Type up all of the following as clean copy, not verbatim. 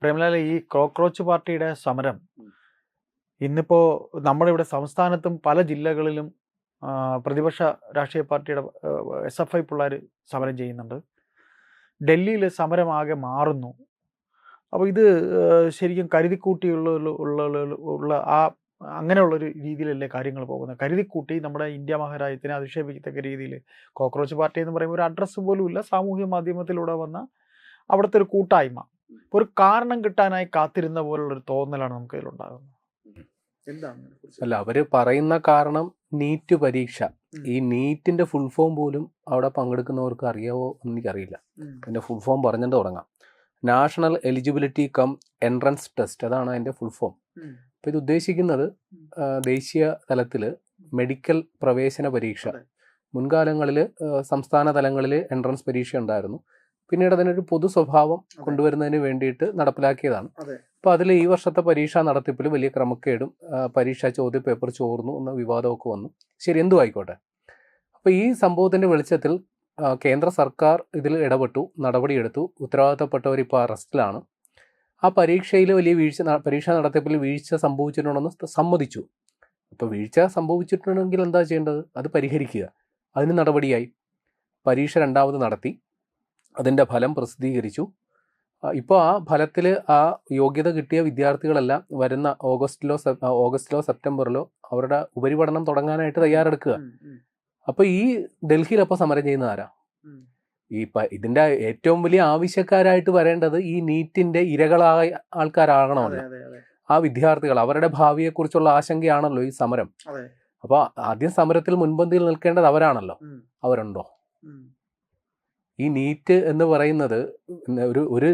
പ്രേമലാൽ, ഈ കോക്രോച്ച് പാർട്ടിയുടെ സമരം ഇന്നിപ്പോൾ നമ്മുടെ ഇവിടെ സംസ്ഥാനത്തും പല ജില്ലകളിലും പ്രതിപക്ഷ രാഷ്ട്രീയ പാർട്ടിയുടെ SFI പിള്ളേർ സമരം ചെയ്യുന്നുണ്ട്. ഡൽഹിയിൽ സമരം ആകെ മാറുന്നു. അപ്പോൾ ഇത് ശരിക്കും കരുതിക്കൂട്ടിയുള്ള ആ അങ്ങനെയുള്ളൊരു രീതിയിലല്ലേ കാര്യങ്ങൾ പോകുന്നത്? കരുതിക്കൂട്ടി നമ്മുടെ ഇന്ത്യ മഹാരാജ്യത്തിനെ അധിക്ഷേപിക്കത്തക്ക രീതിയിൽ കോക്രോച്ച് പാർട്ടി എന്ന് പറയുമ്പോൾ ഒരു അഡ്രസ്സ് പോലും ഇല്ല. സാമൂഹ്യ മാധ്യമത്തിലൂടെ വന്ന അവിടുത്തെ ഒരു കൂട്ടായ്മ, ഇപ്പോൾ ഒരു കാരണം കിട്ടാനായി കാത്തിരുന്ന പോലുള്ളൊരു തോന്നലാണ് നമുക്ക് ഇതിലുണ്ടാകുന്നത്. എന്താണ്? അല്ല, അവര് പറയുന്ന കാരണം നീറ്റ് പരീക്ഷ. ഈ നീറ്റിന്റെ ഫുൾ ഫോം പോലും അവിടെ പങ്കെടുക്കുന്നവർക്ക് അറിയാവോ എന്ന് എനിക്കറിയില്ല. അതിന്റെ ഫുൾ ഫോം പറഞ്ഞിട്ട് തുടങ്ങാം. National eligibility come entrance test, അതാണ് അതിന്റെ ഫുൾ ഫോം. അപ്പോൾ ഇത് ഉദ്ദേശിക്കുന്നത് ദേശീയ തലത്തിൽ മെഡിക്കൽ പ്രവേശന പരീക്ഷ. മുൻകാലങ്ങളിൽ സംസ്ഥാന തലങ്ങളിൽ എൻട്രൻസ് പരീക്ഷ ഉണ്ടായിരുന്നു. പിന്നീട് അതിനൊരു പൊതു സ്വഭാവം കൊണ്ടുവരുന്നതിന് വേണ്ടിയിട്ട് നടപ്പിലാക്കിയതാണ്. അപ്പോൾ അതിൽ ഈ വർഷത്തെ പരീക്ഷാ നടത്തിപ്പിൽ വലിയ ക്രമക്കേടും പരീക്ഷാ ചോദ്യ പേപ്പർ ചോർന്നു എന്ന വിവാദമൊക്കെ വന്നു. ശരി, എന്തു ആയിക്കോട്ടെ. അപ്പോൾ ഈ സംഭവത്തിൻ്റെ വെളിച്ചത്തിൽ കേന്ദ്ര സർക്കാർ ഇതിൽ ഇടപെട്ടു, നടപടിയെടുത്തു. ഉത്തരവാദിത്തപ്പെട്ടവർ ഇപ്പോൾ അറസ്റ്റിലാണ്. ആ പരീക്ഷയിൽ വലിയ പരീക്ഷാ നടത്തിപ്പിൽ വീഴ്ച സംഭവിച്ചിട്ടുണ്ടെന്ന് സമ്മതിച്ചു. അപ്പോൾ വീഴ്ച സംഭവിച്ചിട്ടുണ്ടെങ്കിൽ എന്താ ചെയ്യേണ്ടത്? അത് പരിഹരിക്കുക. അതിന് നടപടിയായി. പരീക്ഷ രണ്ടാമത് നടത്തി, അതിൻ്റെ ഫലം പ്രസിദ്ധീകരിച്ചു. ഇപ്പോൾ ആ ഫലത്തിൽ ആ യോഗ്യത കിട്ടിയ വിദ്യാർത്ഥികളെല്ലാം വരുന്ന ഓഗസ്റ്റിലോ സെപ്റ്റംബറിലോ അവരുടെ ഉപരിപഠനം തുടങ്ങാനായിട്ട് തയ്യാറെടുക്കുക. അപ്പോൾ ഈ ഡൽഹിയിലപ്പോൾ സമരം ചെയ്യുന്ന ആരാ? ഇതിൻ്റെ ഏറ്റവും വലിയ ആവശ്യക്കാരായിട്ട് വരേണ്ടത് ഈ നീറ്റിൻ്റെ ഇരകളായ ആൾക്കാരാകണമല്ലോ. ആ വിദ്യാർത്ഥികൾ, അവരുടെ ഭാവിയെക്കുറിച്ചുള്ള ആശങ്കയാണല്ലോ ഈ സമരം. അപ്പോൾ ആദ്യം സമരത്തിൽ മുൻപന്തിയിൽ നിൽക്കേണ്ടത് അവരാണല്ലോ. അവരുണ്ടോ? ഈ നീറ്റ് എന്ന് പറയുന്നത് ഒരു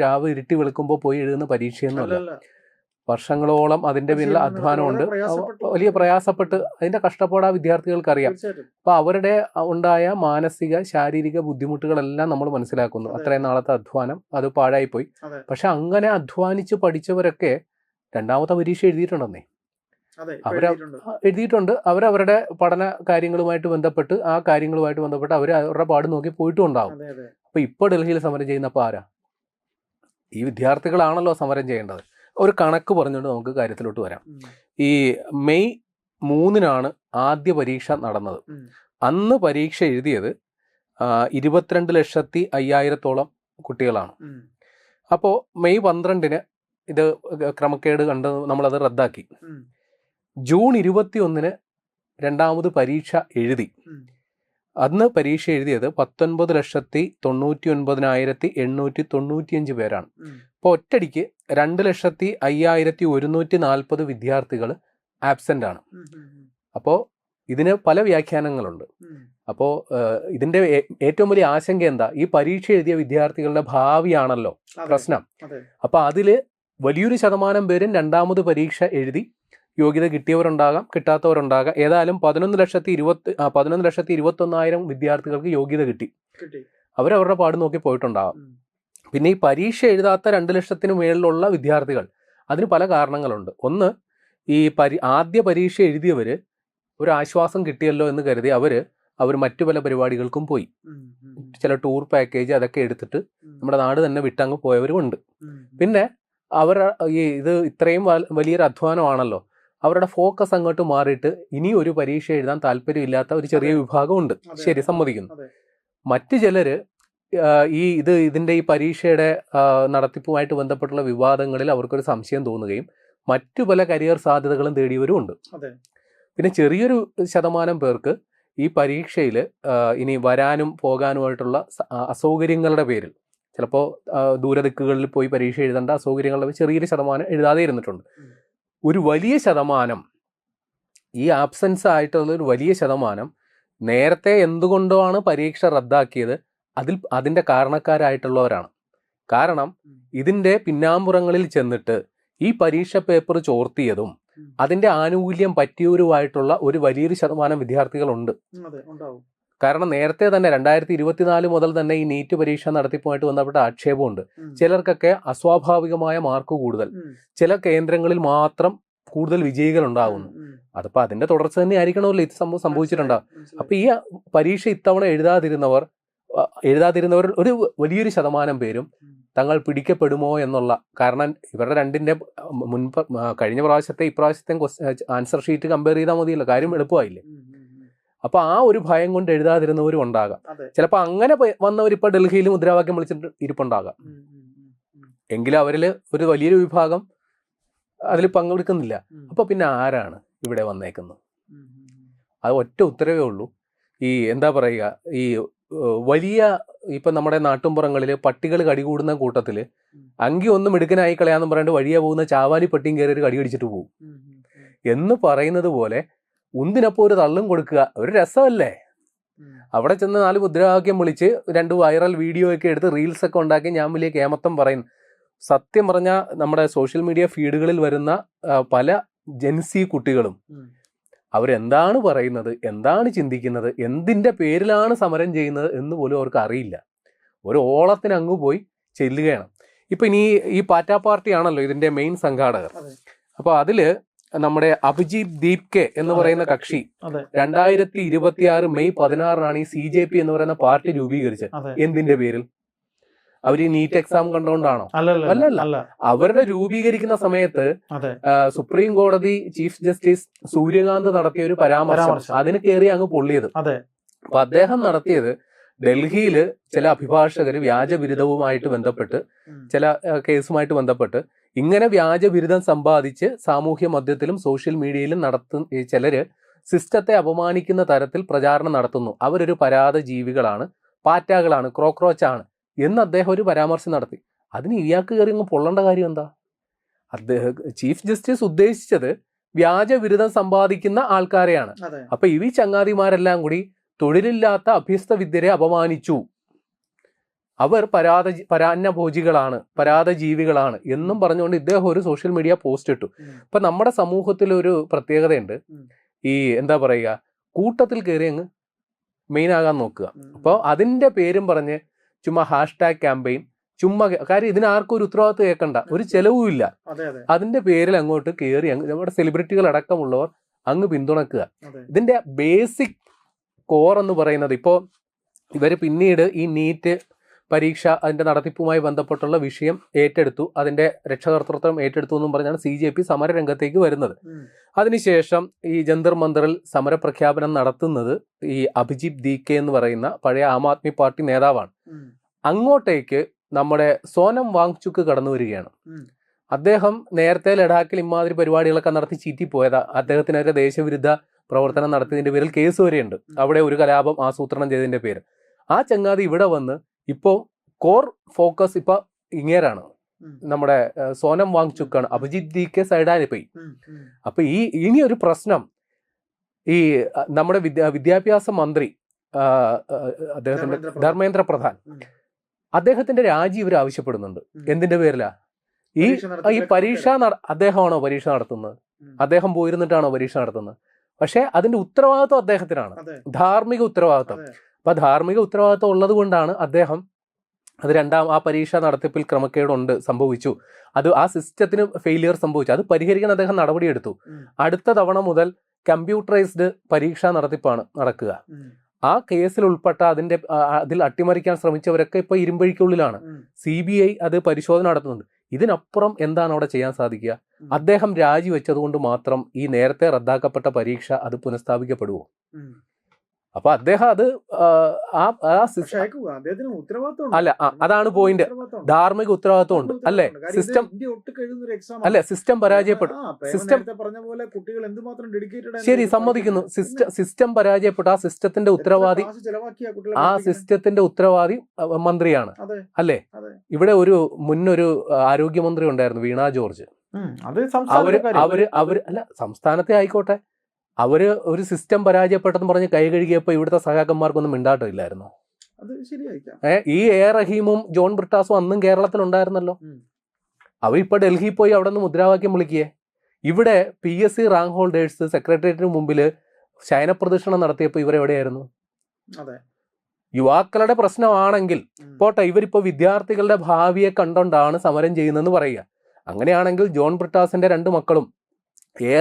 രാവ് ഇരുട്ടി വെളുക്കുമ്പോൾ പോയി എഴുതുന്ന പരീക്ഷയൊന്നുമല്ല. വർഷങ്ങളോളം അതിൻ്റെ പിന്നിൽ അധ്വാനമുണ്ട്. വലിയ പ്രയാസപ്പെട്ട് അതിൻ്റെ കഷ്ടപ്പാട് ആ വിദ്യാർത്ഥികൾക്കറിയാം. അപ്പോൾ അവരുടെ ഉണ്ടായ മാനസിക ശാരീരിക ബുദ്ധിമുട്ടുകളെല്ലാം നമ്മൾ മനസ്സിലാക്കുന്നു. അത്രയും നാളത്തെ അധ്വാനം അത് പാഴായിപ്പോയി. പക്ഷെ അങ്ങനെ അധ്വാനിച്ച് പഠിച്ചവരൊക്കെ രണ്ടാമത്തെ പരീക്ഷ എഴുതിയിട്ടുണ്ടെന്നേ. എഴുതിയിട്ടുണ്ട്. അവരവരുടെ പഠന കാര്യങ്ങളുമായിട്ട് ബന്ധപ്പെട്ട് അവർ അവരുടെ പാട് നോക്കി പോയിട്ടും ഉണ്ടാവും. അപ്പൊ ഇപ്പോൾ ഡൽഹിയിൽ സമരം ചെയ്യുന്നപ്പോൾ ആരാ? ഈ വിദ്യാർത്ഥികളാണല്ലോ സമരം ചെയ്യേണ്ടത്. ഒരു കണക്ക് പറഞ്ഞുകൊണ്ട് നമുക്ക് കാര്യത്തിലോട്ട് വരാം. ഈ മെയ് 3 ആദ്യ പരീക്ഷ നടന്നത്. അന്ന് പരീക്ഷ എഴുതിയത് 22,05,000 കുട്ടികളാണ്. അപ്പോൾ മെയ് 12 ഇത് ക്രമക്കേട് കണ്ട് നമ്മളത് റദ്ദാക്കി. ജൂൺ 21 രണ്ടാമത് പരീക്ഷ എഴുതി. അന്ന് പരീക്ഷ എഴുതിയത് 19,99,895 പേരാണ്. അപ്പോൾ ഒറ്റടിക്ക് 2,05,140 വിദ്യാർത്ഥികൾ ആബ്സെൻ്റ് ആണ്. അപ്പോൾ ഇതിന് പല വ്യാഖ്യാനങ്ങളുണ്ട്. അപ്പോൾ ഇതിൻ്റെ ഏറ്റവും വലിയ ആശങ്ക എന്താ? ഈ പരീക്ഷ എഴുതിയ വിദ്യാർത്ഥികളുടെ ഭാവിയാണല്ലോ പ്രശ്നം. അപ്പോൾ അതിൽ വലിയൊരു ശതമാനം പേരും രണ്ടാമത് പരീക്ഷ എഴുതി. യോഗ്യത കിട്ടിയവരുണ്ടാകാം, കിട്ടാത്തവരുണ്ടാകാം. ഏതായാലും 11,21,000 വിദ്യാർത്ഥികൾക്ക് യോഗ്യത കിട്ടി. അവരവരുടെ പാട് നോക്കി പോയിട്ടുണ്ടാകാം. പിന്നെ ഈ പരീക്ഷ എഴുതാത്ത 2,00,000 മേളിലുള്ള വിദ്യാർത്ഥികൾ, അതിന് പല കാരണങ്ങളുണ്ട്. ഒന്ന്, ഈ ആദ്യ പരീക്ഷ എഴുതിയവർ ഒരു ആശ്വാസം കിട്ടിയല്ലോ എന്ന് കരുതി അവർ മറ്റു പല പരിപാടികൾക്കും പോയി. ചില ടൂർ പാക്കേജ് അതൊക്കെ എടുത്തിട്ട് നമ്മുടെ നാട് തന്നെ വിട്ടങ്ങ് പോയവരുമുണ്ട്. പിന്നെ ഇത് ഇത്രയും വലിയൊരു അധ്വാനമാണല്ലോ, അവരുടെ ഫോക്കസ് അങ്ങോട്ട് മാറിയിട്ട് ഇനി ഒരു പരീക്ഷ എഴുതാൻ താല്പര്യമില്ലാത്ത ഒരു ചെറിയ വിഭാഗമുണ്ട്. ശരി, സമ്മതിക്കുന്നു. മറ്റു ചിലർ ഇതിൻ്റെ ഈ പരീക്ഷയുടെ നടത്തിപ്പുമായിട്ട് ബന്ധപ്പെട്ടുള്ള വിവാദങ്ങളിൽ അവർക്കൊരു സംശയം തോന്നുകയും മറ്റു പല കരിയർ സാധ്യതകളും തേടിയവരുമുണ്ട്. പിന്നെ ചെറിയൊരു ശതമാനം പേർക്ക് ഈ പരീക്ഷയിൽ ഇനി വരാനും പോകാനുമായിട്ടുള്ള അസൗകര്യങ്ങളുടെ പേരിൽ, ചിലപ്പോൾ ദൂരദിക്കുകളിൽ പോയി പരീക്ഷ എഴുതേണ്ട അസൗകര്യങ്ങളുടെ ചെറിയൊരു ശതമാനം എഴുതാതെ ഇരുന്നിട്ടുണ്ട്. ഒരു വലിയ ശതമാനം, ഈ ആബ്സെൻസ് ആയിട്ടുള്ള ഒരു വലിയ ശതമാനം നേരത്തെ എന്തുകൊണ്ടാണ് പരീക്ഷ റദ്ദാക്കിയത് അതിൻ്റെ കാരണക്കാരായിട്ടുള്ളവരാണ്. കാരണം ഇതിൻ്റെ പിന്നാമ്പുറങ്ങളിൽ ചെന്നിട്ട് ഈ പരീക്ഷ പേപ്പർ ചോർത്തിയതും അതിൻ്റെ ആനുകൂല്യം പറ്റിയവരുമായിട്ടുള്ള ഒരു വലിയൊരു ശതമാനം വിദ്യാർത്ഥികളുണ്ട്. കാരണം നേരത്തെ തന്നെ 2024 മുതൽ തന്നെ ഈ നീറ്റ് പരീക്ഷ നടത്തിപ്പുമായിട്ട് ബന്ധപ്പെട്ട ആക്ഷേപമുണ്ട്. ചിലർക്കൊക്കെ അസ്വാഭാവികമായ മാർക്ക് കൂടുതൽ, ചില കേന്ദ്രങ്ങളിൽ മാത്രം കൂടുതൽ വിജയികൾ ഉണ്ടാകുന്നു. അതിപ്പോൾ അതിന്റെ തുടർച്ച തന്നെ ആയിരിക്കണമല്ലോ ഇത് സംഭവിച്ചിട്ടുണ്ടാകും. അപ്പൊ ഈ പരീക്ഷ ഇത്തവണ എഴുതാതിരുന്നവർ ഒരു വലിയൊരു ശതമാനം പേരും തങ്ങൾ പിടിക്കപ്പെടുമോ എന്നുള്ള, കാരണം ഇവരുടെ രണ്ടിൻ്റെ മുൻപ് കഴിഞ്ഞ പ്രാവശ്യത്തെ ഇപ്രാവശ്യത്തെ ആൻസർ ഷീറ്റ് കമ്പയർ ചെയ്താൽ മതിയല്ലോ, കാര്യം എളുപ്പമായില്ലേ. അപ്പൊ ആ ഒരു ഭയം കൊണ്ട് എഴുതാതിരുന്നവരും ഉണ്ടാകാം. ചിലപ്പോൾ അങ്ങനെ വന്നവർ ഇപ്പൊ ഡൽഹിയിൽ മുദ്രാവാക്യം വിളിച്ചിട്ട് ഇരിപ്പുണ്ടാകാം. എങ്കിലും അവരിൽ ഒരു വലിയൊരു വിഭാഗം അതിൽ പങ്കെടുക്കുന്നില്ല. അപ്പൊ പിന്നെ ആരാണ് ഇവിടെ വന്നേക്കുന്നത്? അത് ഒറ്റ ഉത്തരവേ ഉള്ളൂ. ഈ എന്താ പറയുക, ഈ വലിയ ഇപ്പൊ നമ്മുടെ നാട്ടുംപുറങ്ങളിൽ പട്ടികൾ കടികൂടുന്ന കൂട്ടത്തിൽ അങ്കി ഒന്നും മിടുക്കനായി കളയാന്ന് പറഞ്ഞിട്ട് വഴിയെ പോകുന്ന ചാവാലി പട്ടിയും കയറി ഒരു കടി അടിച്ചിട്ട് പോകും എന്ന് പറയുന്നത് പോലെ ഉന്തിനപ്പോ ഒരു തള്ളും കൊടുക്കുക ഒരു രസമല്ലേ? അവിടെ ചെന്ന് 4 മുദ്രാവാക്യം വിളിച്ച് 2 വൈറൽ വീഡിയോ ഒക്കെ എടുത്ത് റീൽസ് ഒക്കെ ഉണ്ടാക്കി ഞാൻ വലിയ കേമത്തം പറയുന്നു. സത്യം പറഞ്ഞാൽ നമ്മുടെ സോഷ്യൽ മീഡിയ ഫീഡുകളിൽ വരുന്ന പല ജെൻസി കുട്ടികളും അവരെന്താണ് പറയുന്നത്, എന്താണ് ചിന്തിക്കുന്നത്, എന്തിൻ്റെ പേരിലാണ് സമരം ചെയ്യുന്നത് എന്ന് പോലും അവർക്ക് അറിയില്ല. ഒരു ഓളത്തിന് അങ്ങ് പോയി ചെല്ലുകയാണ്. ഇപ്പൊ ഇനി ഈ പാറ്റ പാർട്ടി ആണല്ലോ ഇതിന്റെ മെയിൻ സംഘാടകർ. അപ്പൊ അതില് നമ്മുടെ അഭിജിത് ദീപ്കെ എന്ന് പറയുന്ന കക്ഷി 2026 മെയ് 16 ഈ CJP എന്ന് പറയുന്ന പാർട്ടി രൂപീകരിച്ചത്. എന്തിന്റെ പേരിൽ? അവർ ഈ നീറ്റ് എക്സാം കണ്ടുകൊണ്ടാണോ? അല്ലല്ല. അവരുടെ രൂപീകരിക്കുന്ന സമയത്ത് സുപ്രീം കോടതി ചീഫ് ജസ്റ്റിസ് സൂര്യകാന്ത് നടത്തിയ ഒരു പരാമർശം അതിന് കയറി അങ്ങ് പൊള്ളിയത്. അപ്പൊ അദ്ദേഹം നടത്തിയത് ഡൽഹിയില് ചില അഭിഭാഷകർ വ്യാജബിരുദവുമായിട്ട് ബന്ധപ്പെട്ട് ചില കേസുമായിട്ട് ബന്ധപ്പെട്ട് ഇങ്ങനെ വ്യാജബിരുദം സമ്പാദിച്ച് സാമൂഹ്യ മധ്യത്തിലും സോഷ്യൽ മീഡിയയിലും ചിലര് സിസ്റ്റത്തെ അപമാനിക്കുന്ന തരത്തിൽ പ്രചാരണം നടത്തുന്നു. അവരൊരു പരാത ജീവികളാണ്, പാറ്റകളാണ്, ക്രോക്രോച്ചാണ് എന്ന് അദ്ദേഹം ഒരു പരാമർശം നടത്തി. അതിന് ഇയാൾക്ക് കയറി അങ്ങ് പൊള്ളേണ്ട കാര്യം എന്താ? അദ്ദേഹം ചീഫ് ജസ്റ്റിസ് ഉദ്ദേശിച്ചത് വ്യാജബിരുദം സമ്പാദിക്കുന്ന ആൾക്കാരെയാണ്. അപ്പൊ ഈ ചങ്ങാതിമാരെല്ലാം കൂടി തൊഴിലില്ലാത്ത അഭ്യസ്ത വിദ്യരെ അപമാനിച്ചു, അവർ പരാന്നഭോജികളാണ്, പരാതജീവികളാണ് എന്നും പറഞ്ഞുകൊണ്ട് ഇദ്ദേഹം ഒരു സോഷ്യൽ മീഡിയ പോസ്റ്റ് ഇട്ടു. ഇപ്പൊ നമ്മുടെ സമൂഹത്തിലൊരു പ്രത്യേകതയുണ്ട്, ഈ എന്താ പറയുക, കൂട്ടത്തിൽ കയറി അങ്ങ് മെയിൻ ആകാൻ നോക്കുക. അപ്പോൾ അതിന്റെ പേരും പറഞ്ഞ് ചുമ്മാ #, ക്യാമ്പയിൻ, ചുമ്മാ, കാര്യം ഇതിനാർക്കും ഒരു ഉത്തരവാദിത്വം കേൾക്കണ്ട, ഒരു ചെലവുമില്ല. അതിന്റെ പേരിൽ അങ്ങോട്ട് കയറി നമ്മുടെ സെലിബ്രിറ്റികൾ അടക്കമുള്ളവർ അങ്ങ് പിന്തുണക്കുക. ഇതിന്റെ ബേസിക് കോർ എന്ന് പറയുന്നത്, ഇപ്പോൾ ഇവർ പിന്നീട് ഈ നീറ്റ് പരീക്ഷ അതിന്റെ നടത്തിപ്പുമായി ബന്ധപ്പെട്ടുള്ള വിഷയം ഏറ്റെടുത്തു, അതിന്റെ രക്ഷകർത്തൃത്വം ഏറ്റെടുത്തു എന്നും പറഞ്ഞാണ് CJP സമരരംഗത്തേക്ക് വരുന്നത്. അതിനുശേഷം ഈ ജന്തർ മന്ദറിൽ സമരപ്രഖ്യാപനം നടത്തുന്നത് ഈ അഭിജിത് ദീപ്കെ എന്ന് പറയുന്ന പഴയ ആം ആദ്മി പാർട്ടി നേതാവാണ്. അങ്ങോട്ടേക്ക് നമ്മുടെ സോനം വാങ്ചുക്ക് കടന്നു വരികയാണ്. അദ്ദേഹം നേരത്തെ ലഡാക്കിൽ ഇമാതിരി പരിപാടികളൊക്കെ നടത്തി ചീറ്റിപ്പോയതാ. അദ്ദേഹത്തിനെതിരെ ദേശവിരുദ്ധ പ്രവർത്തനം നടത്തിയതിന്റെ പേരിൽ കേസ് വരെയുണ്ട്, അവിടെ ഒരു കലാപം ആസൂത്രണം ചെയ്തതിന്റെ പേര്. ആ ചങ്ങാതി ഇവിടെ വന്ന് ഇപ്പോൾ കോർ ഫോക്കസ് ഇപ്പൊ ഇങ്ങേരാണ്, നമ്മുടെ സോനം വാങ്ചുക്കാണ്. അഭിജിത് ദീപ്കെ സൈഡായി പോയി. അപ്പൊ ഇനി ഒരു പ്രശ്നം, ഈ നമ്മുടെ വിദ്യാഭ്യാസ മന്ത്രി അദ്ദേഹത്തിന്റെ ധർമ്മേന്ദ്ര പ്രധാൻ, അദ്ദേഹത്തിന്റെ രാജി ഇവർ ആവശ്യപ്പെടുന്നുണ്ട്. എന്തിന്റെ പേരിലാ? ഈ പരീക്ഷ അദ്ദേഹമാണോ പരീക്ഷ നടത്തുന്നത്? അദ്ദേഹം പോയിരുന്നിട്ടാണോ പരീക്ഷ നടത്തുന്നത്? പക്ഷെ അതിന്റെ ഉത്തരവാദിത്വം അദ്ദേഹത്തിനാണ്, ധാർമ്മിക ഉത്തരവാദിത്വം. അപ്പൊ ധാർമ്മിക ഉത്തരവാദിത്വം ഉള്ളത് കൊണ്ടാണ് അദ്ദേഹം അത് ആ പരീക്ഷ നടത്തിപ്പിൽ ക്രമക്കേടുണ്ട്, സംഭവിച്ചു, അത് ആ സിസ്റ്റത്തിന് ഫെയിലിയർ സംഭവിച്ചു, അത് പരിഹരിക്കാൻ അദ്ദേഹം നടപടിയെടുത്തു. അടുത്ത തവണ മുതൽ കമ്പ്യൂട്ടറൈസ്ഡ് പരീക്ഷാ നടത്തിപ്പാണ് നടക്കുക. ആ കേസിൽ ഉൾപ്പെട്ട അതിൽ അട്ടിമറിക്കാൻ ശ്രമിച്ചവരൊക്കെ ഇപ്പൊ ഇരുമ്പഴിക്കുള്ളിലാണ്. CBI അത് പരിശോധന നടത്തുന്നുണ്ട്. ഇതിനപ്പുറം എന്താണ് അവിടെ ചെയ്യാൻ സാധിക്കുക? അദ്ദേഹം രാജിവെച്ചതുകൊണ്ട് മാത്രം ഈ നേരത്തെ റദ്ദാക്കപ്പെട്ട പരീക്ഷ അത് പുനഃസ്ഥാപിക്കപ്പെടുമോ? അപ്പൊ അദ്ദേഹം അത് അല്ല, അതാണ് പോയിന്റ്. ധാർമ്മിക ഉത്തരവാദിത്വം ഉണ്ട് അല്ലെ? സിസ്റ്റം പരാജയപ്പെട്ടു. ശരി, സമ്മതിക്കുന്നു. സിസ്റ്റം പരാജയപ്പെട്ടു. ആ സിസ്റ്റത്തിന്റെ ഉത്തരവാദി മന്ത്രിയാണ് അല്ലേ? ഇവിടെ മുന്നൊരു ആരോഗ്യമന്ത്രി ഉണ്ടായിരുന്നു, വീണ ജോർജ്. അവര് അല്ല, സംസ്ഥാനത്തെ ആയിക്കോട്ടെ, അവര് ഒരു സിസ്റ്റം പരാജയപ്പെട്ടെന്ന് പറഞ്ഞ് കൈ കഴുകിയപ്പോ ഇവിടുത്തെ സഹാക്കന്മാർക്കൊന്നും മിണ്ടാട്ടില്ലായിരുന്നു. ഈ റഹീമും ജോൺ ബ്രിട്ടാസും അന്നും കേരളത്തിലുണ്ടായിരുന്നല്ലോ. അവരിപ്പോ ഡൽഹി പോയി അവിടെ നിന്ന് മുദ്രാവാക്യം വിളിക്കേ. ഇവിടെ PSC റാങ്ക് ഹോൾഡേഴ്സ് സെക്രട്ടേറിയറ്റിന് മുമ്പിൽ ശയനപ്രദക്ഷിണം നടത്തിയപ്പോൾ ഇവരെവിടെയായിരുന്നു? യുവാക്കളുടെ പ്രശ്നമാണെങ്കിൽ പോട്ടെ, ഇവരിപ്പോ വിദ്യാർത്ഥികളുടെ ഭാവിയെ കണ്ടോണ്ടാണ് സമരം ചെയ്യുന്നതെന്ന് പറയുക. അങ്ങനെയാണെങ്കിൽ ജോൺ ബ്രിട്ടാസിന്റെ 2 മക്കളും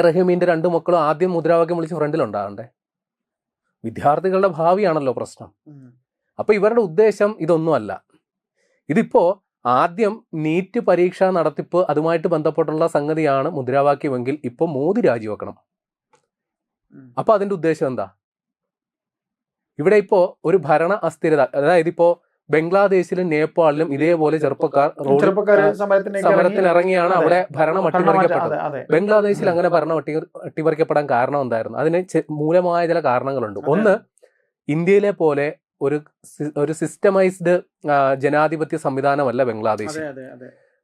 റഹീമിന്റെ 2 മക്കളും ആദ്യം മുദ്രാവാക്യം വിളിച്ച് ഫ്രണ്ടിലുണ്ടാകണ്ടേ? വിദ്യാർത്ഥികളുടെ ഭാവിയാണല്ലോ പ്രശ്നം. അപ്പൊ ഇവരുടെ ഉദ്ദേശം ഇതൊന്നുമല്ല. ഇതിപ്പോ ആദ്യം നീറ്റ് പരീക്ഷ നടത്തിപ്പ് അതുമായിട്ട് ബന്ധപ്പെട്ടുള്ള സംഗതിയാണ് മുദ്രാവാക്യമെങ്കിൽ ഇപ്പൊ മോദി രാജിവെക്കണം. അപ്പൊ അതിന്റെ ഉദ്ദേശം എന്താ? ഇവിടെ ഇപ്പോ ഒരു ഭരണ അസ്ഥിരത, അതായത് ഇപ്പോ ബംഗ്ലാദേശിലും നേപ്പാളിലും ഇതേപോലെ ചെറുപ്പക്കാർ സമരത്തിന് ഇറങ്ങിയാണ് അവിടെ ഭരണം അട്ടിമറിക്കപ്പെട്ടത്. ബംഗ്ലാദേശിൽ അങ്ങനെ ഭരണം അട്ടിമറിക്കപ്പെടാൻ കാരണം എന്തായിരുന്നു? അതിന് മൂലമായ ചില കാരണങ്ങളുണ്ട്. ഒന്ന്, ഇന്ത്യയിലെ പോലെ ഒരു സിസ്റ്റമൈസ്ഡ് ജനാധിപത്യ സംവിധാനമല്ല ബംഗ്ലാദേശ്.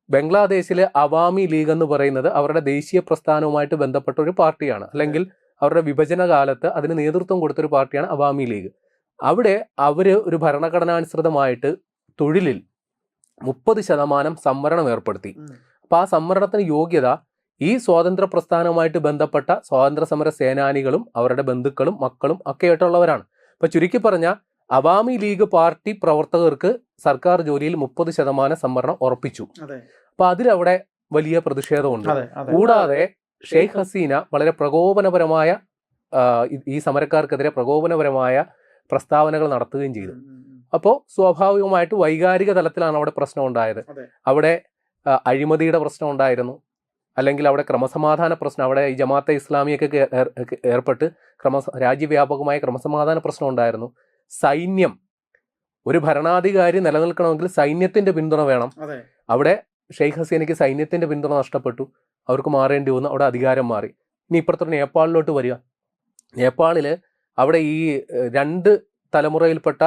ബംഗ്ലാദേശിലെ അവാമി ലീഗ് എന്ന് പറയുന്നത് അവരുടെ ദേശീയ പ്രസ്ഥാനവുമായിട്ട് ബന്ധപ്പെട്ട ഒരു പാർട്ടിയാണ്, അല്ലെങ്കിൽ അവരുടെ വിഭജന കാലത്ത് അതിന് നേതൃത്വം കൊടുത്തൊരു പാർട്ടിയാണ് അവാമി ലീഗ്. അവിടെ അവര് ഒരു ഭരണഘടനാനുസൃതമായിട്ട് തൊഴിലിൽ 30% സംവരണം ഏർപ്പെടുത്തി. അപ്പൊ ആ സംവരണത്തിന് യോഗ്യത ഈ സ്വാതന്ത്ര്യ പ്രസ്ഥാനവുമായിട്ട് ബന്ധപ്പെട്ട സ്വാതന്ത്ര്യ സമര സേനാനികളും അവരുടെ ബന്ധുക്കളും മക്കളും ഒക്കെ ആയിട്ടുള്ളവരാണ്. അപ്പൊ ചുരുക്കി പറഞ്ഞ അവാമി ലീഗ് പാർട്ടി പ്രവർത്തകർക്ക് സർക്കാർ ജോലിയിൽ 30% സംവരണം ഉറപ്പിച്ചു. അപ്പൊ അതിലവിടെ വലിയ പ്രതിഷേധമുണ്ട്. കൂടാതെ ഷെയ്ഖ് ഹസീന വളരെ പ്രകോപനപരമായ ഈ സമരക്കാർക്കെതിരെ പ്രകോപനപരമായ പ്രസ്താവനകൾ നടത്തുകയും ചെയ്തു. അപ്പോൾ സ്വാഭാവികമായിട്ട് വൈകാരിക തലത്തിലാണ് അവിടെ പ്രശ്നം ഉണ്ടായത്. അവിടെ അഴിമതിയുടെ പ്രശ്നം ഉണ്ടായിരുന്നു, അല്ലെങ്കിൽ അവിടെ ക്രമസമാധാന പ്രശ്നം, അവിടെ ഈ ജമാഅത്തെ ഇസ്ലാമിയൊക്കെ ഏർപ്പെട്ട് രാജ്യവ്യാപകമായ ക്രമസമാധാന പ്രശ്നം ഉണ്ടായിരുന്നു. സൈന്യം, ഒരു ഭരണാധികാരി നിലനിൽക്കണമെങ്കിൽ സൈന്യത്തിന്റെ പിന്തുണ വേണം. അവിടെ ഷെയ്ഖ് ഹസീനയ്ക്ക് സൈന്യത്തിന്റെ പിന്തുണ നഷ്ടപ്പെട്ടു, അവർക്ക് മാറേണ്ടി വന്നു, അവിടെ അധികാരം മാറി. ഇനി ഇപ്പുറത്തോട്ട് നേപ്പാളിലോട്ട് വരിക. നേപ്പാളില് അവിടെ ഈ 2 തലമുറയിൽപ്പെട്ട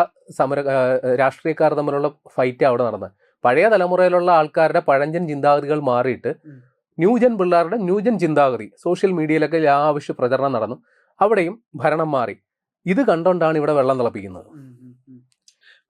രാഷ്ട്രീയക്കാർ തമ്മിലുള്ള ഫൈറ്റ് അവിടെ നടന്നത്. പഴയ തലമുറയിലുള്ള ആൾക്കാരുടെ പഴഞ്ചൻ ചിന്താഗതികൾ മാറിയിട്ട് ന്യൂജൻ പിള്ളേരുടെ ന്യൂജൻ ചിന്താഗതി സോഷ്യൽ മീഡിയയിലൊക്കെ ആവശ്യ പ്രചരണം നടന്നു. അവിടെയും ഭരണം മാറി. ഇത് കണ്ടുകൊണ്ടാണ് ഇവിടെ വെള്ളം തിളപ്പിക്കുന്നത്.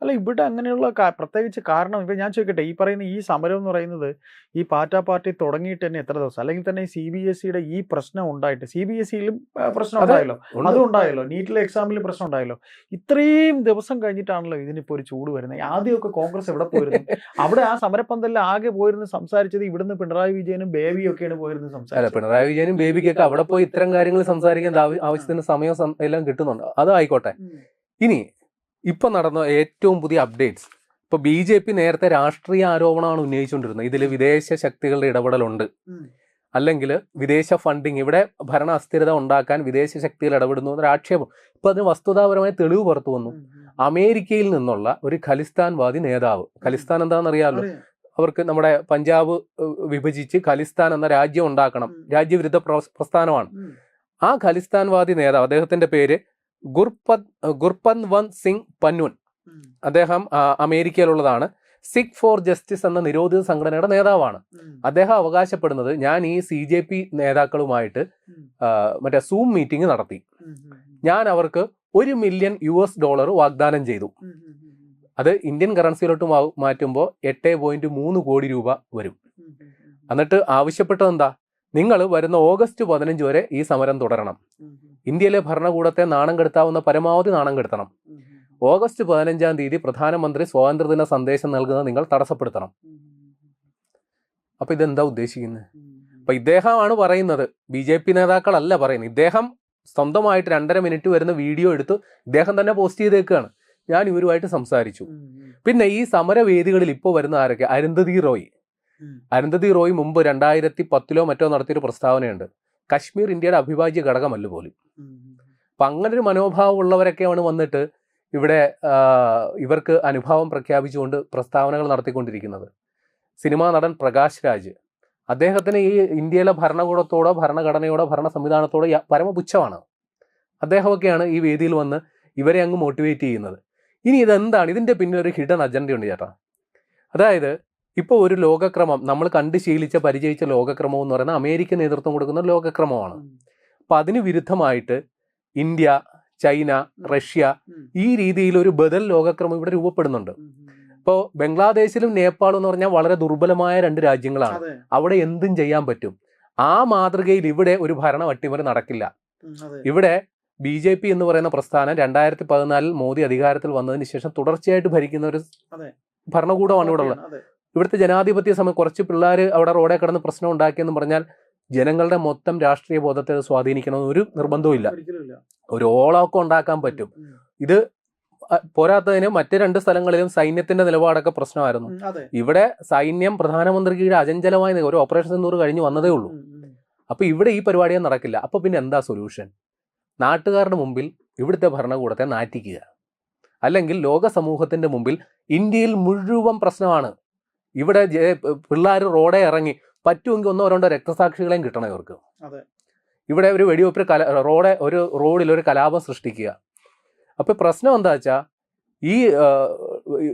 അല്ല, ഇവിടെ അങ്ങനെയുള്ള പ്രത്യേകിച്ച് കാരണം ഇപ്പം ഞാൻ ചോദിക്കട്ടെ, ഈ പറയുന്ന ഈ സമരം എന്ന് പറയുന്നത് ഈ പാർട്ടി തുടങ്ങിയിട്ട് തന്നെ എത്ര ദിവസം, അല്ലെങ്കിൽ തന്നെ CBSEയുടെ ഈ പ്രശ്നം ഉണ്ടായിട്ട്, CBSEയിലും പ്രശ്നം ഉണ്ടായല്ലോ, അതും ഉണ്ടായല്ലോ, നീറ്റിലെ എക്സാമിലും പ്രശ്നം ഉണ്ടായല്ലോ, ഇത്രയും ദിവസം കഴിഞ്ഞിട്ടാണല്ലോ ഇതിനിപ്പോൾ ഒരു ചൂട് വരുന്നത്. ആദ്യമൊക്കെ കോൺഗ്രസ് എവിടെ പോയിരുന്നു? അവിടെ ആ സമരപ്പന്തലിൽ ആകെ പോയിരുന്ന് സംസാരിച്ചത് ഇവിടുന്ന് പിണറായി വിജയനും ബേബിയും ഒക്കെയാണ് പോയിരുന്നത് സംസാരിച്ചത്. പിണറായി വിജയനും ബേബിക്കൊക്കെ അവിടെ പോയി ഇത്തരം കാര്യങ്ങൾ സംസാരിക്കാൻ ആവശ്യത്തിന് സമയം എല്ലാം കിട്ടുന്നുണ്ട്. അതായിക്കോട്ടെ. ഇനി ഇപ്പൊ നടന്ന ഏറ്റവും പുതിയ അപ്ഡേറ്റ്സ്, ഇപ്പൊ BJP നേരത്തെ രാഷ്ട്രീയ ആരോപണമാണ് ഉന്നയിച്ചുകൊണ്ടിരുന്നത്. ഇതിൽ വിദേശ ശക്തികളുടെ ഇടപെടലുണ്ട്, അല്ലെങ്കിൽ വിദേശ ഫണ്ടിങ്, ഇവിടെ ഭരണ അസ്ഥിരത ഉണ്ടാക്കാൻ വിദേശ ശക്തികൾ ഇടപെടുന്നു എന്നൊരു ആക്ഷേപം. ഇപ്പൊ അതിന് വസ്തുതാപരമായ തെളിവ് പുറത്തു വന്നു. അമേരിക്കയിൽ നിന്നുള്ള ഒരു ഖലിസ്ഥാൻവാദി നേതാവ്, ഖലിസ്ഥാൻ എന്താണെന്നറിയാമല്ലോ, അവർക്ക് നമ്മുടെ പഞ്ചാബ് വിഭജിച്ച് ഖലിസ്ഥാൻ എന്ന രാജ്യം ഉണ്ടാക്കണം, രാജ്യവിരുദ്ധ പ്രസ്ഥാനമാണ്. ആ ഖലിസ്ഥാൻവാദി നേതാവ്, അദ്ദേഹത്തിന്റെ പേര് ഗുർപന്ത് സിംഗ് പന്നൂൻ. അദ്ദേഹം അമേരിക്കയിലുള്ളതാണ്. സിഖ് ഫോർ ജസ്റ്റിസ് എന്ന നിരോധിത സംഘടനയുടെ നേതാവാണ്. അദ്ദേഹം അവകാശപ്പെടുന്നത്, ഞാൻ ഈ CJP നേതാക്കളുമായിട്ട് മറ്റേ സൂം മീറ്റിംഗ് നടത്തി, ഞാൻ അവർക്ക് $1 മില്യൺ വാഗ്ദാനം ചെയ്തു. അത് ഇന്ത്യൻ കറൻസിയിലോട്ട് മാറ്റുമ്പോൾ 8.3 കോടി രൂപ വരും. എന്നിട്ട് ആവശ്യപ്പെട്ടത് എന്താ? നിങ്ങൾ വരുന്ന ഓഗസ്റ്റ് 15 വരെ ഈ സമരം തുടരണം. ഇന്ത്യയിലെ ഭരണകൂടത്തെ നാണം കെടുത്താവുന്ന പരമാവധി നാണം കെടുത്തണം. ഓഗസ്റ്റ് 15-ാം തീയതി പ്രധാനമന്ത്രി സ്വാതന്ത്ര്യദിന സന്ദേശം നൽകുന്നത് നിങ്ങൾ തടസ്സപ്പെടുത്തണം. അപ്പൊ ഇതെന്താ ഉദ്ദേശിക്കുന്നത്? അപ്പൊ ഇദ്ദേഹമാണ് പറയുന്നത്, BJP നേതാക്കളല്ല പറയുന്നത്. ഇദ്ദേഹം സ്വന്തമായിട്ട് 2.5 മിനിറ്റ് വരുന്ന വീഡിയോ എടുത്ത് ഇദ്ദേഹം തന്നെ പോസ്റ്റ് ചെയ്തേക്കാണ്, ഞാൻ ഇവരുമായിട്ട് സംസാരിച്ചു. പിന്നെ ഈ സമരവേദികളിൽ ഇപ്പോൾ വരുന്ന ആരൊക്കെ? അരുന്ധതി റോയ് മുമ്പ് 2010-ലോ മറ്റോ നടത്തിയൊരു പ്രസ്താവനയുണ്ട്, കശ്മീർ ഇന്ത്യയുടെ അവിഭാജ്യ ഘടകമല്ല പോലും. അപ്പൊ അങ്ങനൊരു മനോഭാവം ഉള്ളവരൊക്കെയാണ് വന്നിട്ട് ഇവിടെ ഇവർക്ക് അനുഭാവം പ്രഖ്യാപിച്ചുകൊണ്ട് പ്രസ്താവനകൾ നടത്തിക്കൊണ്ടിരിക്കുന്നത്. സിനിമാ നടൻ പ്രകാശ് രാജ്, അദ്ദേഹത്തിന് ഈ ഇന്ത്യയിലെ ഭരണകൂടത്തോടോ ഭരണഘടനയോടോ ഭരണ സംവിധാനത്തോടോ പരമപുച്ഛമാണ്. അദ്ദേഹമൊക്കെയാണ് ഈ വേദിയിൽ വന്ന് ഇവരെ അങ്ങ് മോട്ടിവേറ്റ് ചെയ്യുന്നത്. ഇനി ഇതെന്താണ്? ഇതിന്റെ പിന്നിൽ ഒരു ഹിഡൻ അജണ്ടയുണ്ട് ചേട്ടാ. അതായത് ഇപ്പോൾ ഒരു ലോകക്രമം, നമ്മൾ കണ്ട് ശീലിച്ച പരിചയിച്ച ലോകക്രമം എന്ന് പറയുന്നത് അമേരിക്ക നേതൃത്വം കൊടുക്കുന്ന ലോകക്രമമാണ്. അപ്പൊ അതിന് വിരുദ്ധമായിട്ട് ഇന്ത്യ, ചൈന, റഷ്യ, ഈ രീതിയിൽ ഒരു ബദൽ ലോകക്രമം ഇവിടെ രൂപപ്പെടുന്നുണ്ട്. ഇപ്പോൾ ബംഗ്ലാദേശിലും നേപ്പാളും എന്ന് പറഞ്ഞാൽ വളരെ ദുർബലമായ 2 രാജ്യങ്ങളാണ്. അവിടെ എന്തും ചെയ്യാൻ പറ്റും. ആ മാതൃകയിൽ ഇവിടെ ഒരു ഭരണ അട്ടിമറി നടക്കില്ല. ഇവിടെ BJP എന്ന് പറയുന്ന പ്രസ്ഥാനം 2014-ൽ മോദി അധികാരത്തിൽ വന്നതിന് ശേഷം തുടർച്ചയായിട്ട് ഭരിക്കുന്ന ഒരു ഭരണകൂടമാണ് ഇവിടെ ഉള്ളത്. ഇവിടുത്തെ ജനാധിപത്യ സമയം, കുറച്ച് പിള്ളേർ അവിടെ റോഡേ കിടന്ന് പ്രശ്നം ഉണ്ടാക്കിയെന്ന് പറഞ്ഞാൽ ജനങ്ങളുടെ മൊത്തം രാഷ്ട്രീയ ബോധത്തെ സ്വാധീനിക്കണമെന്ന് ഒരു നിർബന്ധവും ഇല്ല. ഒരു ഓളമൊക്കെ ഉണ്ടാക്കാൻ പറ്റും. ഇത് പോരാത്തതിന് മറ്റ് 2 സ്ഥലങ്ങളിലും സൈന്യത്തിന്റെ നിലപാടൊക്കെ പ്രശ്നമായിരുന്നു. ഇവിടെ സൈന്യം പ്രധാനമന്ത്രിയുടെ അചഞ്ചലമായി ഒരു ഓപ്പറേഷൻ സിന്ദൂർ കഴിഞ്ഞ് വന്നതേ ഉള്ളൂ. അപ്പൊ ഇവിടെ ഈ പരിപാടിയും നടക്കില്ല. അപ്പൊ പിന്നെ എന്താ സൊല്യൂഷൻ? നാട്ടുകാരുടെ മുമ്പിൽ ഇവിടുത്തെ ഭരണകൂടത്തെ നാറ്റിക്കുക, അല്ലെങ്കിൽ ലോക സമൂഹത്തിന്റെ മുമ്പിൽ ഇന്ത്യയിൽ മുഴുവൻ പ്രശ്നമാണ്, ഇവിടെ പിള്ളേർ റോഡേ ഇറങ്ങി പറ്റുമെങ്കിൽ 1-2 രക്തസാക്ഷികളെയും കിട്ടണം ഇവർക്ക്. ഇവിടെ ഒരു വെടിവെപ്പ് റോഡിൽ ഒരു കലാപം സൃഷ്ടിക്കുക. അപ്പൊ പ്രശ്നം എന്താ വെച്ചാൽ ഈ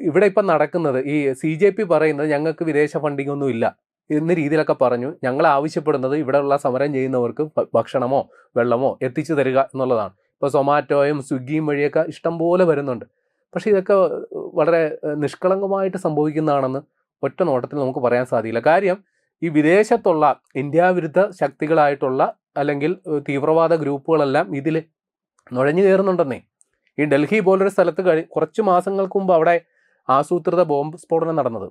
ഇവിടെ ഇപ്പം നടക്കുന്നത് ഈ CJP പറയുന്നത് ഞങ്ങൾക്ക് വിദേശ ഫണ്ടിങ് ഒന്നും ഇല്ല എന്ന രീതിയിലൊക്കെ പറഞ്ഞു. ഞങ്ങൾ ആവശ്യപ്പെടുന്നത് ഇവിടെയുള്ള സമരം ചെയ്യുന്നവർക്ക് ഭക്ഷണമോ വെള്ളമോ എത്തിച്ചു തരിക എന്നുള്ളതാണ്. ഇപ്പോൾ സൊമാറ്റോയും സ്വിഗ്ഗിയും വഴിയൊക്കെ ഇഷ്ടം പോലെ വരുന്നുണ്ട്. പക്ഷെ ഇതൊക്കെ വളരെ നിഷ്കളങ്കമായിട്ട് സംഭവിക്കുന്നതാണെന്ന് ഒറ്റ നോട്ടത്തിൽ നമുക്ക് പറയാൻ സാധിക്കില്ല. കാര്യം ഈ വിദേശത്തുള്ള ഇന്ത്യാവിരുദ്ധ ശക്തികളായിട്ടുള്ള അല്ലെങ്കിൽ തീവ്രവാദ ഗ്രൂപ്പുകളെല്ലാം ഇതിൽ നുഴഞ്ഞു കയറുന്നുണ്ടെന്നേ. ഈ ഡൽഹി പോലൊരു സ്ഥലത്ത് കുറച്ച് മാസങ്ങൾക്ക് മുമ്പ് അവിടെ ആസൂത്രിത ബോംബ് സ്ഫോടനം നടന്നത്.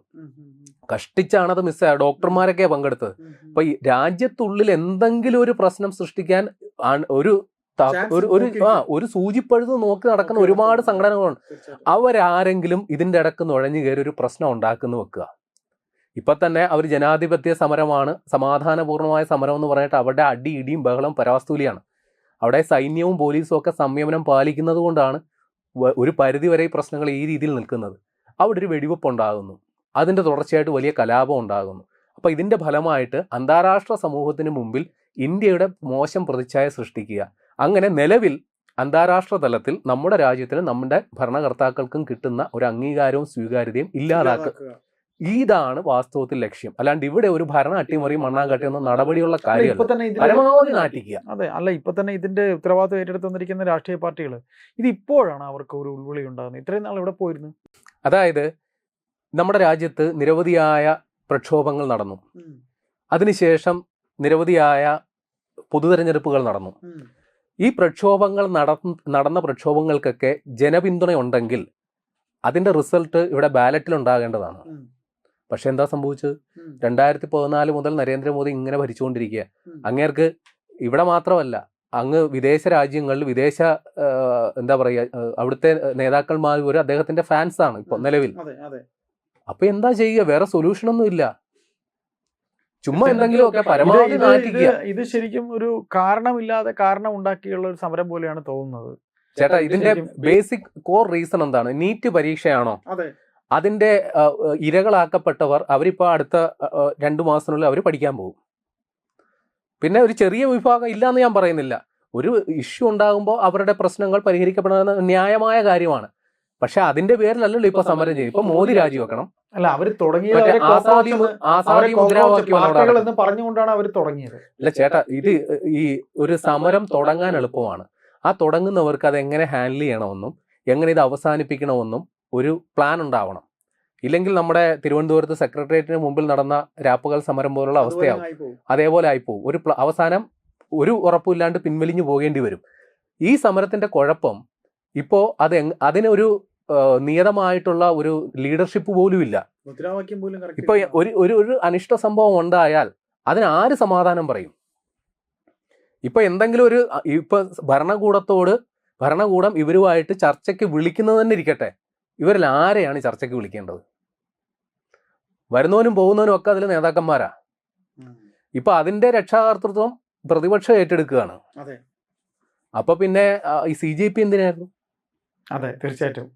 കഷ്ടിച്ചാണത് മിസ്സായ, ഡോക്ടർമാരൊക്കെ പങ്കെടുത്തത്. അപ്പൊ ഈ രാജ്യത്തുള്ളിൽ എന്തെങ്കിലും ഒരു പ്രശ്നം സൃഷ്ടിക്കാൻ ഒരു സൂചിപ്പഴുത് നോക്കി നടക്കുന്ന ഒരുപാട് സംഘടനകളുണ്ട്. അവരാരെങ്കിലും ഇതിന്റെ ഇടക്ക് നുഴഞ്ഞു കയറി ഒരു പ്രശ്നം ഉണ്ടാക്കുന്നു വെക്കുക. ഇപ്പൊ തന്നെ അവർ ജനാധിപത്യ സമരമാണ്, സമാധാനപൂർണമായ സമരം എന്ന് പറഞ്ഞിട്ട് അവിടെ അടി ഇടിയും ബഹളം പരാവസ്തൂലിയാണ്. അവിടെ സൈന്യവും പോലീസും ഒക്കെ സംയമനം പാലിക്കുന്നത് കൊണ്ടാണ് ഒരു പരിധിവരെ ഈ പ്രശ്നങ്ങൾ ഈ രീതിയിൽ നിൽക്കുന്നത്. അവിടെ ഒരു വെടിവെപ്പ് ഉണ്ടാകുന്നു, അതിൻ്റെ തുടർച്ചയായിട്ട് വലിയ കലാപം ഉണ്ടാകുന്നു. അപ്പോൾ ഇതിൻ്റെ ഫലമായിട്ട് അന്താരാഷ്ട്ര സമൂഹത്തിന് മുമ്പിൽ ഇന്ത്യയുടെ മോശം പ്രതിച്ഛായ സൃഷ്ടിക്കുക. അങ്ങനെ നിലവിൽ അന്താരാഷ്ട്ര തലത്തിൽ നമ്മുടെ രാജ്യത്തിന് നമ്മുടെ ഭരണകർത്താക്കൾക്കും കിട്ടുന്ന ഒരു അംഗീകാരവും സ്വീകാര്യതയും ഇല്ലാതാക്കുക. ഇതാണ് വാസ്തവത്തിൽ ലക്ഷ്യം. അല്ലാണ്ട് ഇവിടെ ഒരു ഭരണ അട്ടിമറി മണ്ണാങ്കട്ടി എന്ന നടപടിയുള്ള കാര്യമല്ല, പരമാവധി നാട്ടിക്കുക. അതെ, അല്ല ഇപ്പൊ തന്നെ ഇതിന്റെ ഉത്തരവാദിത്വം ഏറ്റെടുത്ത് വന്നിരിക്കുന്ന രാഷ്ട്രീയ പാർട്ടികൾ ഇത് ഇപ്പോഴാണ് അവർക്ക് ഒരു ഉൾവിളി ഉണ്ടാകുന്നത്. ഇത്രയും നാൾ ഇവിടെ പോയിരുന്നു. അതായത് നമ്മുടെ രാജ്യത്ത് നിരവധിയായ പ്രക്ഷോഭങ്ങൾ നടന്നു. അതിനുശേഷം നിരവധിയായ പൊതുതെരഞ്ഞെടുപ്പുകൾ നടന്നു. ഈ പ്രക്ഷോഭങ്ങൾ നടന്ന പ്രക്ഷോഭങ്ങൾക്കൊക്കെ ജനപിന്തുണ ഉണ്ടെങ്കിൽ അതിന്റെ റിസൾട്ട് ഇവിടെ ബാലറ്റിൽ ഉണ്ടാകേണ്ടതാണ്. പക്ഷെ എന്താ സംഭവിച്ചത്? 2014 മുതൽ നരേന്ദ്രമോദി ഇങ്ങനെ ഭരിച്ചുകൊണ്ടിരിക്കുക. അങ്ങേർക്ക് ഇവിടെ മാത്രമല്ല, അങ്ങ് വിദേശ രാജ്യങ്ങളിൽ എന്താ പറയുക, അവിടുത്തെ നേതാക്കന്മാർ പോലും അദ്ദേഹത്തിന്റെ ഫാൻസ് ആണ് ഇപ്പൊ നിലവിൽ. അപ്പൊ എന്താ ചെയ്യുക? വേറെ സൊല്യൂഷൻ ഒന്നും ഇല്ല. ചുമ്മാ എന്തെങ്കിലുമൊക്കെ പരമാവധി നാട്ടിക്കുക. ഇത് ശരിക്കും ഒരു കാരണമില്ലാതെ കാരണം ഉണ്ടാക്കിയുള്ള ഒരു സമരം പോലെയാണ് തോന്നുന്നത്. ചേട്ടാ, ഇതിന്റെ ബേസിക് കോർ റീസൺ എന്താണ്? നീറ്റ് പരീക്ഷയാണോ? അതിന്റെ ഇരകളാക്കപ്പെട്ടവർ അവരിപ്പോ അടുത്ത 2 മാസത്തിനുള്ളിൽ അവർ പഠിക്കാൻ പോകും. പിന്നെ ഒരു ചെറിയ വിഭാഗം ഇല്ലാന്ന് ഞാൻ പറയുന്നില്ല. ഒരു ഇഷ്യൂ ഉണ്ടാകുമ്പോൾ അവരുടെ പ്രശ്നങ്ങൾ പരിഹരിക്കപ്പെടുന്ന ന്യായമായ കാര്യമാണ്. പക്ഷെ അതിന്റെ പേരിലല്ലല്ലോ ഇപ്പൊ സമരം ചെയ്യും. ഇപ്പൊ മോദി രാജിവെക്കണം. അല്ല, അവർ പറഞ്ഞുകൊണ്ടാണ് അവർ തുടങ്ങിയത്. അല്ല ചേട്ടാ, ഇത് ഈ ഒരു സമരം തുടങ്ങാൻ എളുപ്പമാണ്. ആ തുടങ്ങുന്നവർക്ക് അത് എങ്ങനെ ഹാൻഡിൽ ചെയ്യണമെന്നും എങ്ങനെ ഇത് അവസാനിപ്പിക്കണമെന്നും ഒരു പ്ലാൻ ഉണ്ടാവണം. ഇല്ലെങ്കിൽ നമ്മുടെ തിരുവനന്തപുരത്ത് സെക്രട്ടേറിയറ്റിന് മുമ്പിൽ നടന്ന രാപ്പകൽ സമരം പോലുള്ള അവസ്ഥയാവും. അതേപോലെ ആയിപ്പോവും. അവസാനം ഒരു ഉറപ്പില്ലാണ്ട് പിൻവലിഞ്ഞു പോകേണ്ടി വരും. ഈ സമരത്തിന്റെ കുഴപ്പം ഇപ്പോൾ അതിനൊരു നിയതമായിട്ടുള്ള ഒരു ലീഡർഷിപ്പ് പോലും ഇല്ല. ഇപ്പൊ ഒരു അനിഷ്ട സംഭവം ഉണ്ടായാൽ അതിന് ആര് സമാധാനം പറയും? ഇപ്പൊ എന്തെങ്കിലും ഇപ്പൊ ഭരണകൂടം ഇവരുമായിട്ട് ചർച്ചയ്ക്ക് വിളിക്കുന്നത് തന്നെ ഇരിക്കട്ടെ, ഇവരിൽ ആരെയാണ് ചർച്ചയ്ക്ക് വിളിക്കേണ്ടത്? വരുന്നവനും പോകുന്നവനും ഒക്കെ അതിൽ നേതാക്കന്മാരാ. ഇപ്പൊ അതിന്റെ രക്ഷാകർതൃത്വം പ്രതിപക്ഷം ഏറ്റെടുക്കുകയാണ്. അപ്പൊ പിന്നെ ഈ CJP എന്തിനായിരുന്നു? അതെ, തീർച്ചയായിട്ടും.